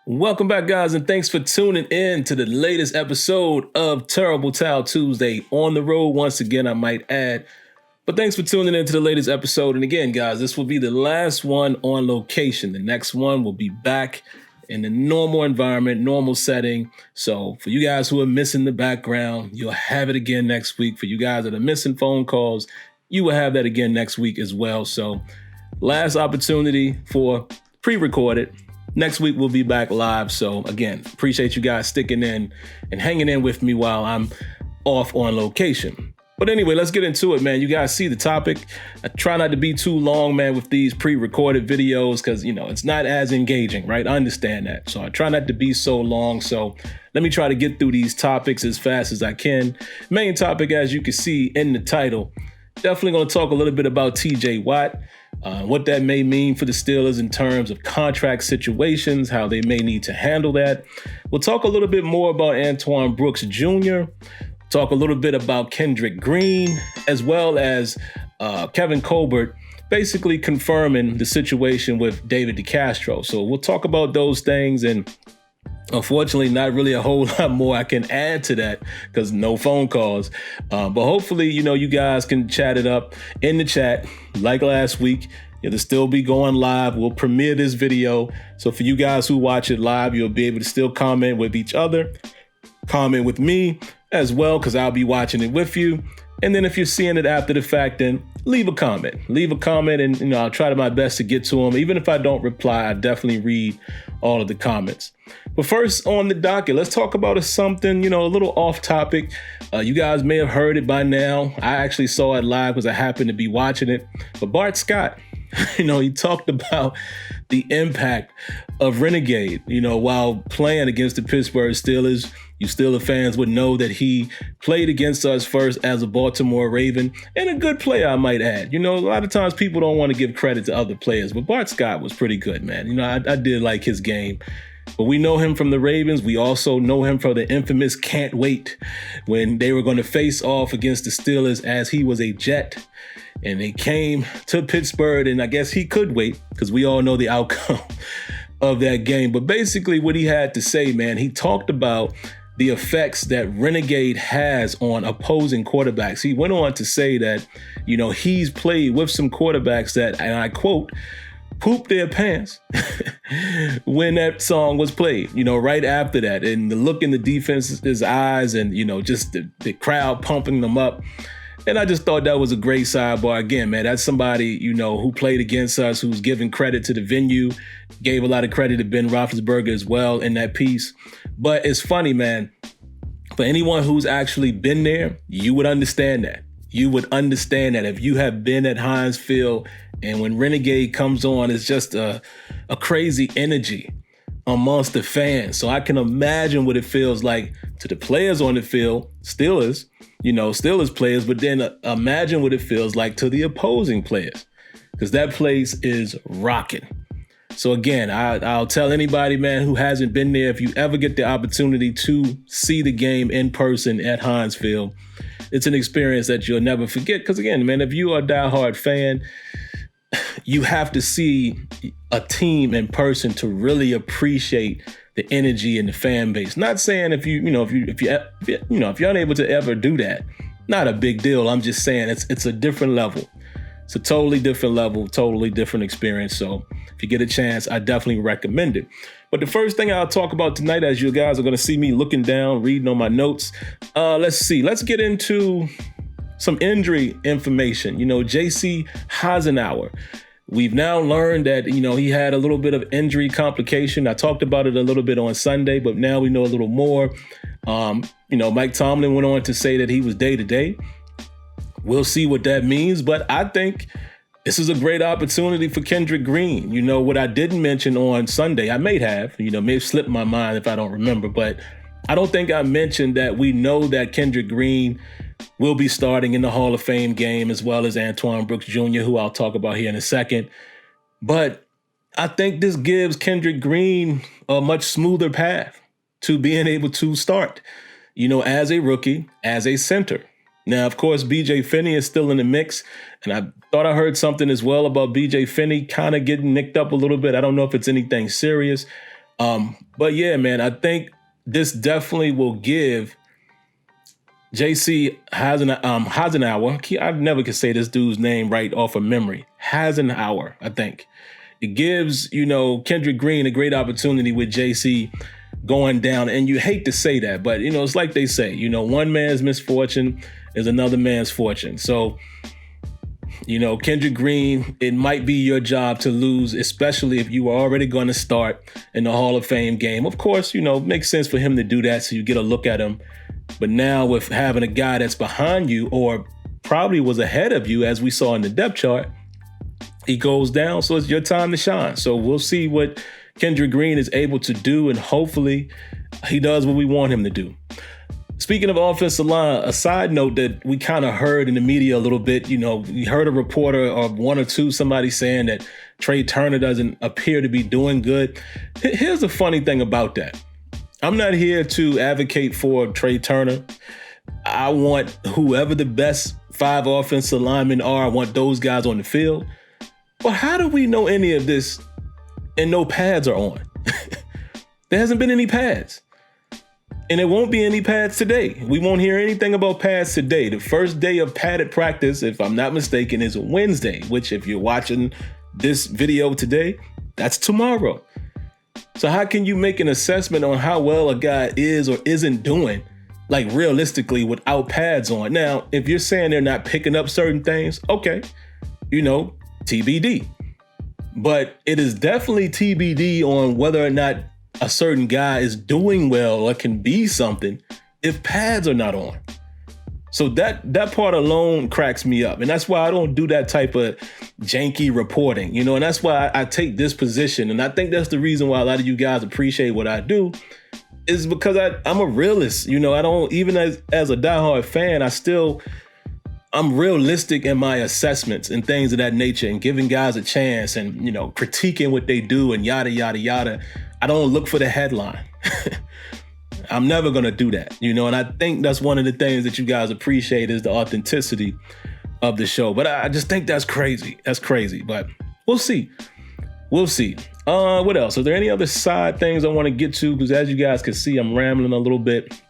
Welcome back, guys, and thanks for tuning in to the latest episode of Terrible Towel Tuesday. On the road once again, I might add. But thanks for tuning in to the latest episode. And again, guys, this will be the last one on location. The next one will be back in the normal environment, normal setting. So for you guys who are missing the background, you'll have it again next week. For you guys that are missing phone calls, you will have that again next week as well. So last opportunity for pre-recorded. Next week, we'll be back live. So again, appreciate you guys sticking in and hanging in with me while I'm off on location. But anyway, let's get into it, man. You guys see the topic. I try not to be too long, man, with these pre-recorded videos because, it's not as engaging, right? I understand that. So I try not to be so long. So let me try to get through these topics as fast as I can. Main topic, as you can see in the title, definitely going to talk a little bit about TJ Watt. What that may mean for the Steelers in terms of contract situations, how they may need to handle that. We'll talk a little bit more about Antoine Brooks Jr., talk a little bit about Kendrick Green, as well as Kevin Colbert basically confirming the situation with David DeCastro. So we'll talk about those things, and unfortunately, not really a whole lot more I can add to that because no phone calls. But hopefully, you guys can chat it up in the chat like last week. It'll still be going live. We'll premiere this video. So for you guys who watch it live, you'll be able to still comment with each other, comment with me as well, because I'll be watching it with you. And then if you're seeing it after the fact, then leave a comment. Leave a comment and I'll try my best to get to them. Even if I don't reply, I definitely read all of the comments. But first on the docket, let's talk about something, a little off topic. You guys may have heard it by now. I actually saw it live because I happened to be watching it. But Bart Scott, he talked about the impact of Renegade, while playing against the Pittsburgh Steelers. You Steelers fans would know that he played against us first as a Baltimore Raven, and a good player, I might add. A lot of times people don't want to give credit to other players, but Bart Scott was pretty good, man. I did like his game. But we know him from the Ravens. We also know him from the infamous Can't Wait when they were going to face off against the Steelers as he was a Jet. And they came to Pittsburgh, and I guess he could wait because we all know the outcome of that game. But basically what he had to say, man, he talked about the effects that Renegade has on opposing quarterbacks. He went on to say that, he's played with some quarterbacks that, and I quote, pooped their pants when that song was played, right after that. And the look in the defense's eyes and, just the crowd pumping them up. And I just thought that was a great sidebar. Again, man, that's somebody, who played against us, who's giving credit to the venue, gave a lot of credit to Ben Roethlisberger as well in that piece. But it's funny, man, for anyone who's actually been there, you would understand that. You would understand that if you have been at Heinz Field and when Renegade comes on, it's just a crazy energy amongst the fans. So I can imagine what it feels like to the players on the field, Steelers players, but then imagine what it feels like to the opposing players, because that place is rocking. So again, I'll tell anybody, man, who hasn't been there, if you ever get the opportunity to see the game in person at Heinz Field, it's an experience that you'll never forget. Because again, man, if you are a diehard fan, you have to see a team in person to really appreciate the energy and the fan base. Not saying if you're unable to ever do that, not a big deal. I'm just saying it's a different level. It's a totally different level, totally different experience. So if you get a chance, I definitely recommend it. But the first thing I'll talk about tonight, as you guys are going to see me looking down, reading on my notes, let's get into some injury information. J.C. Heisenhower. We've now learned that, he had a little bit of injury complication. I talked about it a little bit on Sunday, but now we know a little more. Mike Tomlin went on to say that he was day-to-day. We'll see what that means, but I think this is a great opportunity for Kendrick Green. What I didn't mention on Sunday, I may have slipped my mind if I don't remember, but I don't think I mentioned that we know that Kendrick Green will be starting in the Hall of Fame game, as well as Antoine Brooks Jr., who I'll talk about here in a second. But I think this gives Kendrick Green a much smoother path to being able to start, as a rookie, as a center. Now, of course, B.J. Finney is still in the mix, and I thought I heard something as well about B.J. Finney kind of getting nicked up a little bit. I don't know if it's anything serious. But yeah, man, I think this definitely will give JC Hasenauer. I never could say this dude's name right off of memory. Hasenauer, I think. It gives, Kendrick Green a great opportunity with JC going down. And you hate to say that, but, it's like they say, one man's misfortune is another man's fortune. So, Kendrick Green, it might be your job to lose, especially if you are already going to start in the Hall of Fame game. Of course, makes sense for him to do that so you get a look at him. But now with having a guy that's behind you or probably was ahead of you, as we saw in the depth chart, he goes down. So it's your time to shine. So we'll see what Kendrick Green is able to do, and hopefully he does what we want him to do. Speaking of offensive line, a side note that we kind of heard in the media a little bit, we heard a reporter or one or two, somebody saying that Trey Turner doesn't appear to be doing good. Here's the funny thing about that. I'm not here to advocate for Trey Turner. I want whoever the best 5 offensive linemen are, I want those guys on the field. But how do we know any of this and no pads are on? There hasn't been any pads. And there won't be any pads today. We won't hear anything about pads today. The first day of padded practice, if I'm not mistaken, is Wednesday, which if you're watching this video today, that's tomorrow. So how can you make an assessment on how well a guy is or isn't doing, like realistically, without pads on? Now, if you're saying they're not picking up certain things, okay, TBD. But it is definitely TBD on whether or not a certain guy is doing well or can be something if pads are not on. So that part alone cracks me up. And that's why I don't do that type of janky reporting, and that's why I take this position. And I think that's the reason why a lot of you guys appreciate what I do, is because I'm a realist. I don't, even as a diehard fan, I'm realistic in my assessments and things of that nature, and giving guys a chance and, critiquing what they do and yada, yada, yada. I don't look for the headline. I'm never going to do that, and I think that's one of the things that you guys appreciate is the authenticity of the show. But I just think that's crazy. That's crazy. But we'll see. We'll see. What else? Are there any other side things I want to get to? Because as you guys can see, I'm rambling a little bit,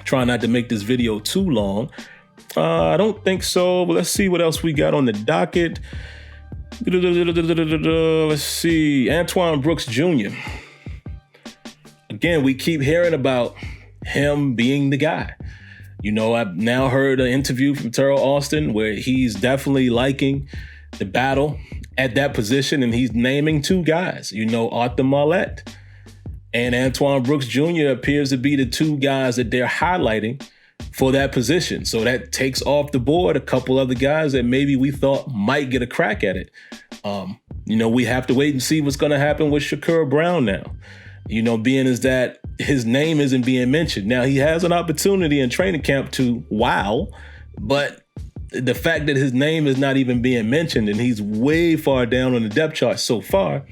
trying not to make this video too long. I don't think so, but let's see what else we got on the docket. Let's see. Antoine Brooks Jr. Again, we keep hearing about him being the guy. I've now heard an interview from Terrell Austin where he's definitely liking the battle at that position, and he's naming 2 guys, Arthur Marlette and Antoine Brooks Jr. appears to be the 2 guys that they're highlighting for that position. So that takes off the board a couple other guys that maybe we thought might get a crack at it. We have to wait and see what's going to happen with Shakur Brown now. Being is that his name isn't being mentioned. Now, he has an opportunity in training camp to wow, but the fact that his name is not even being mentioned and he's way far down on the depth chart so far,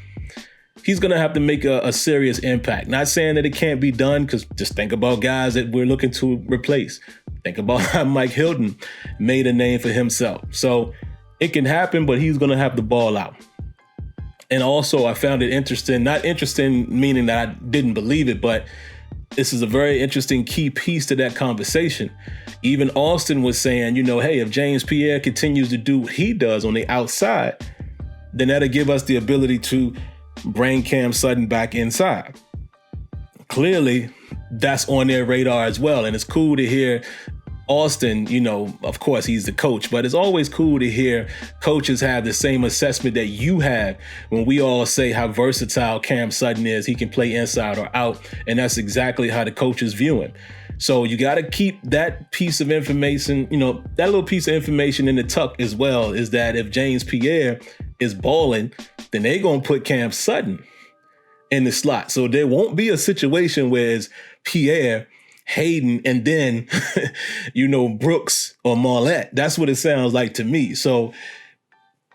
he's going to have to make a serious impact. Not saying that it can't be done, because just think about guys that we're looking to replace. Think about how Mike Hilton made a name for himself. So it can happen, but he's going to have to ball out. And also, I found it interesting, not interesting meaning that I didn't believe it, but this is a very interesting key piece to that conversation. Even Austin was saying, hey, if James Pierre continues to do what he does on the outside, then that'll give us the ability to bring Cam Sutton back inside. Clearly, that's on their radar as well. And it's cool to hear Austin, of course, he's the coach, but it's always cool to hear coaches have the same assessment that you have when we all say how versatile Cam Sutton is. He can play inside or out, and that's exactly how the coaches view him. So you got to keep that piece of information, that little piece of information in the tuck as well, is that if James Pierre is balling, then they're going to put Cam Sutton in the slot. So there won't be a situation where it's Pierre, Hayden, and then, Brooks or Marlette. That's what it sounds like to me. So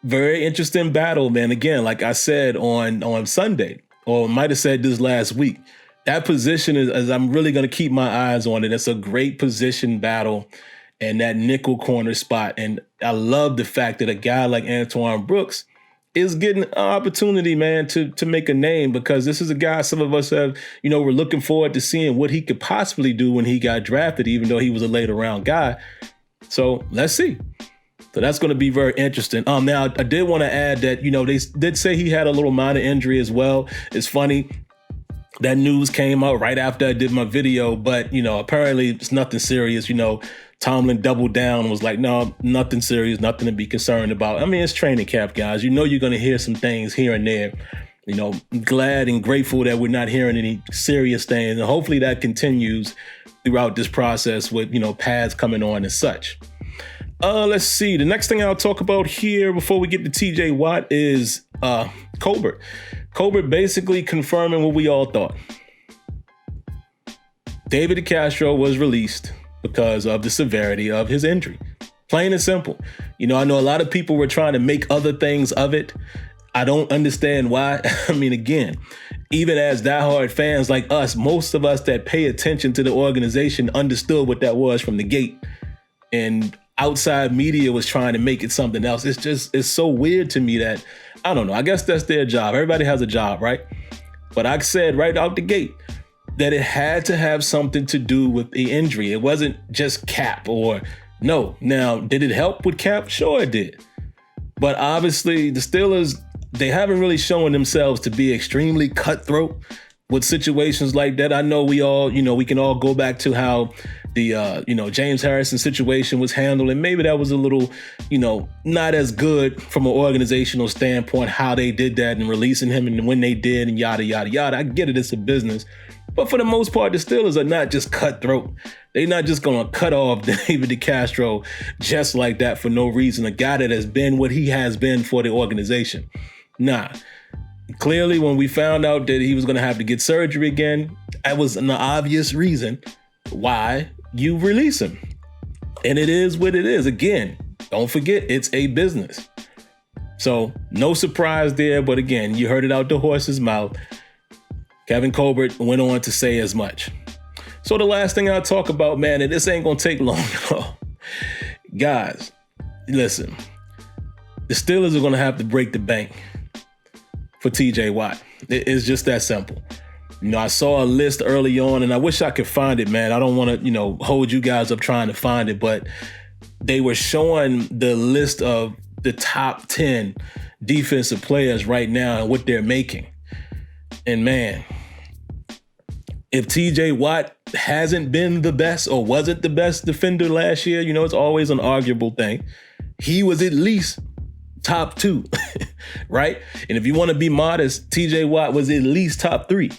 very interesting battle, man. Again, like I said on Sunday, or might have said this last week, that position is I'm really going to keep my eyes on it. It's a great position battle and that nickel corner spot. And I love the fact that a guy like Antoine Brooks is getting an opportunity, man, to make a name, because this is a guy some of us have, we're looking forward to seeing what he could possibly do when he got drafted, even though he was a later round guy. So let's see. So that's going to be very interesting. Now, I did want to add that, they did say he had a little minor injury as well. It's funny. That news came out right after I did my video, but, apparently it's nothing serious. Tomlin doubled down and was like, no, nothing serious, nothing to be concerned about. I mean, it's training camp, guys. You're going to hear some things here and there. Glad and grateful that we're not hearing any serious things. And hopefully that continues throughout this process with, pads coming on and such. Let's see. The next thing I'll talk about here before we get to TJ Watt is Colbert. Colbert basically confirming what we all thought. David DeCastro was released because of the severity of his injury. Plain and simple. I know a lot of people were trying to make other things of it. I don't understand why. I mean, again, even as diehard fans like us, most of us that pay attention to the organization understood what that was from the gate. And outside media was trying to make it something else. It's so weird to me that, I don't know, I guess that's their job. Everybody has a job, right? But I said right out the gate that it had to have something to do with the injury. It wasn't just cap or no. Now, did it help with cap? Sure it did. But obviously the Steelers, they haven't really shown themselves to be extremely cutthroat with situations like that. I know we all, we can all go back to how the, James Harrison situation was handled. And maybe that was a little, not as good from an organizational standpoint, how they did that and releasing him and when they did and yada, yada, yada. I get it. It's a business. But for the most part, the Steelers are not just cutthroat. They're not just going to cut off David DeCastro just like that for no reason. A guy that has been what he has been for the organization. Nah. Clearly, when we found out that he was going to have to get surgery again, that was an obvious reason why you release him. And it is what it is. Again, don't forget, it's a business. So no surprise there. But again, you heard it out the horse's mouth. Kevin Colbert went on to say as much. So the last thing I'll talk about, man, and this ain't going to take long at all. Guys, listen, the Steelers are going to have to break the bank for TJ Watt. It's just that simple. I saw a list early on and I wish I could find it, man. I don't want to, hold you guys up trying to find it, but they were showing the list of the top 10 defensive players right now and what they're making. And man, if TJ Watt hasn't been the best or wasn't the best defender last year, it's always an arguable thing. He was at least top 2, right? And if you want to be modest, TJ Watt was at least top 3,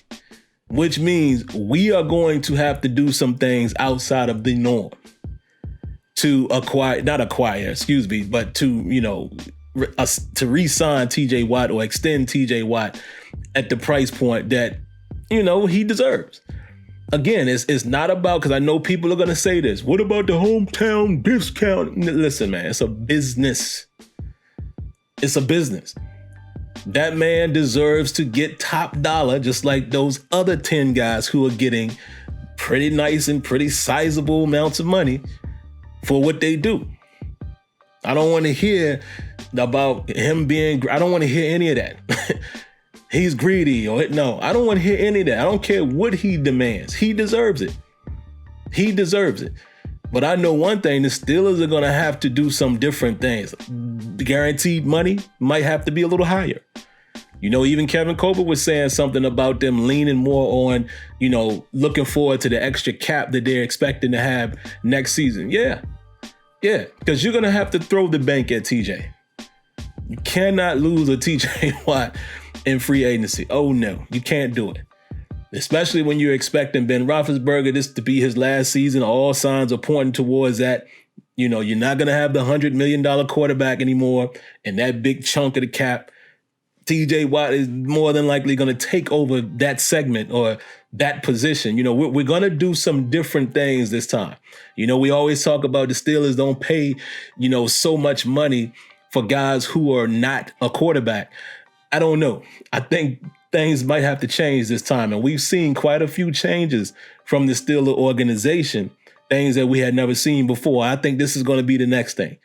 which means we are going to have to do some things outside of the norm to but to re-sign TJ Watt or extend TJ Watt at the price point that, he deserves. Again, it's not about, because I know people are going to say this, what about the hometown discount? Listen, man, it's a business. It's a business. That man deserves to get top dollar, just like those other 10 guys who are getting pretty nice and pretty sizable amounts of money for what they do. I don't want to hear about him I don't want to hear any of that. He's greedy no, I don't want to hear any of that. I don't care what he demands. He deserves it. He deserves it. But I know one thing, the Steelers are going to have to do some different things. The guaranteed money might have to be a little higher. Even Kevin Colbert was saying something about them leaning more on, looking forward to the extra cap that they're expecting to have next season. Yeah, because you're going to have to throw the bank at TJ. You cannot lose a TJ Watt in free agency. Oh, no, you can't do it. Especially when you're expecting Ben Roethlisberger this to be his last season. All signs are pointing towards that. You're not going to have the $100 million quarterback anymore and that big chunk of the cap. TJ Watt is more than likely going to take over that segment or that position. We're going to do some different things this time. We always talk about the Steelers don't pay, so much money for guys who are not a quarterback. I don't know. I think things might have to change this time. And we've seen quite a few changes from the Steelers organization, things that we had never seen before. I think this is going to be the next thing.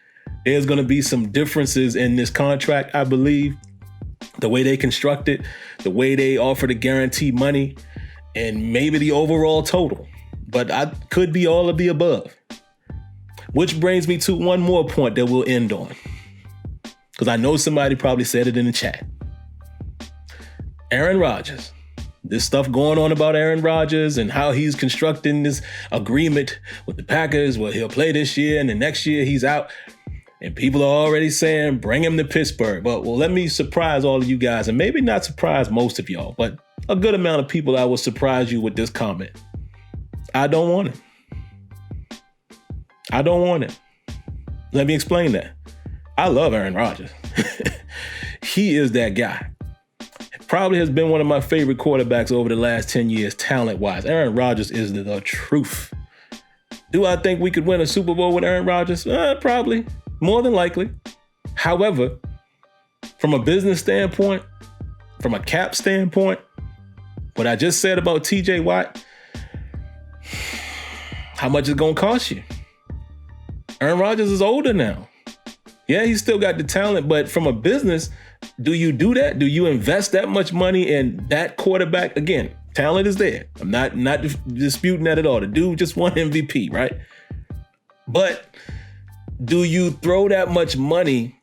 There's going to be some differences in this contract, I believe. the way they construct it, the way they offer the guaranteed money, and maybe the overall total. But I could be all of the above. Which brings me to one more point that we'll end on, because I know somebody probably said it in the chat. Aaron Rodgers. This stuff going on about Aaron Rodgers and how he's constructing this agreement with the Packers. Well, he'll play this year and the next year he's out. And people are already saying, bring him to Pittsburgh. But well, let me surprise all of you guys, and maybe not surprise most of y'all, but a good amount of people, I will surprise you with this comment. I don't want him. I don't want him. Let me explain that. I love Aaron Rodgers. He is that guy. Probably has been one of my favorite quarterbacks over the last 10 years, talent-wise. Aaron Rodgers is the truth. Do I think we could win a Super Bowl with Aaron Rodgers? Probably. More than likely. However, from a business standpoint, from a cap standpoint, what I just said about TJ Watt, how much is it going to cost you? Aaron Rodgers is older now. Yeah, he's still got the talent, but from a business, do you do that? Do you invest that much money in that quarterback? Again, talent is there. I'm not disputing that at all. The dude just won MVP, right? But do you throw that much money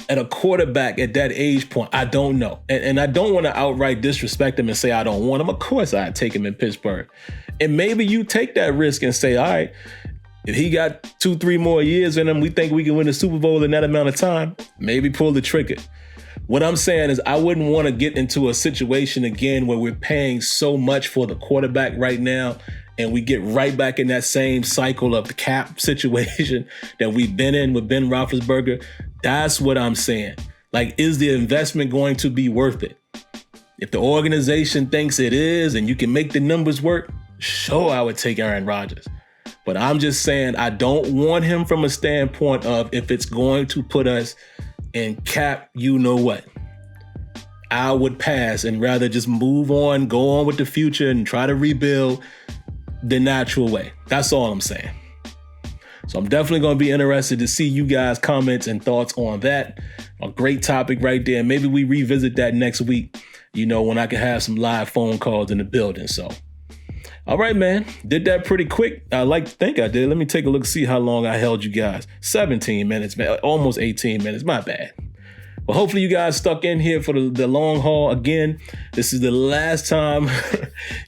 at a quarterback at that age point? I don't know. And I don't want to outright disrespect him and say I don't want him. Of course I'd take him in Pittsburgh. And maybe you take that risk and say, all right, if he got 2-3 more years in him, we think we can win the Super Bowl in that amount of time, maybe pull the trigger. What I'm saying is I wouldn't want to get into a situation again where we're paying so much for the quarterback right now and we get right back in that same cycle of the cap situation that we've been in with Ben Roethlisberger. That's what I'm saying. Like, is the investment going to be worth it? If the organization thinks it is and you can make the numbers work, sure, I would take Aaron Rodgers. But I'm just saying I don't want him from a standpoint of if it's going to put us in cap, you know what? I would pass and rather just move on, go on with the future and try to rebuild the natural way. That's all I'm saying. So I'm definitely going to be interested to see you guys' comments and thoughts on that. A great topic right there. Maybe we revisit that next week, you know, when I can have some live phone calls in the building. So, all right, man. Did that pretty quick. I like to think I did. Let me take a look, see how long I held you guys. 17 minutes, man. Almost 18 minutes. My bad. Well, hopefully you guys stuck in here for the long haul. Again, this is the last time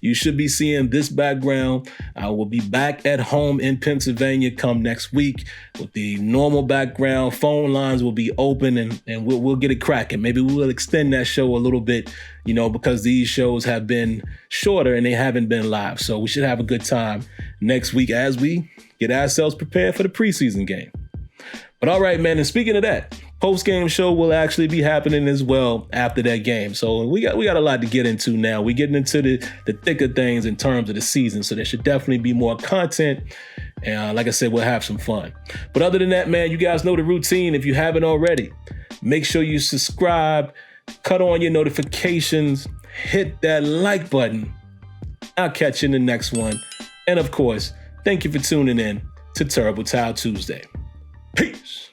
you should be seeing this background. I will be back at home in Pennsylvania come next week with the normal background. Phone lines will be open and we'll get it cracking. Maybe we'll extend that show a little bit, you know, because these shows have been shorter and they haven't been live. So we should have a good time next week as we get ourselves prepared for the preseason game. But all right, man. And speaking of that, post-game show will actually be happening as well after that game. So we got a lot to get into now. We're getting into the thick of things in terms of the season. So there should definitely be more content. And like I said, we'll have some fun. But other than that, man, you guys know the routine. If you haven't already, make sure you subscribe, cut on your notifications, hit that like button. I'll catch you in the next one. And of course, thank you for tuning in to Terrible Towel Tuesday. Peace.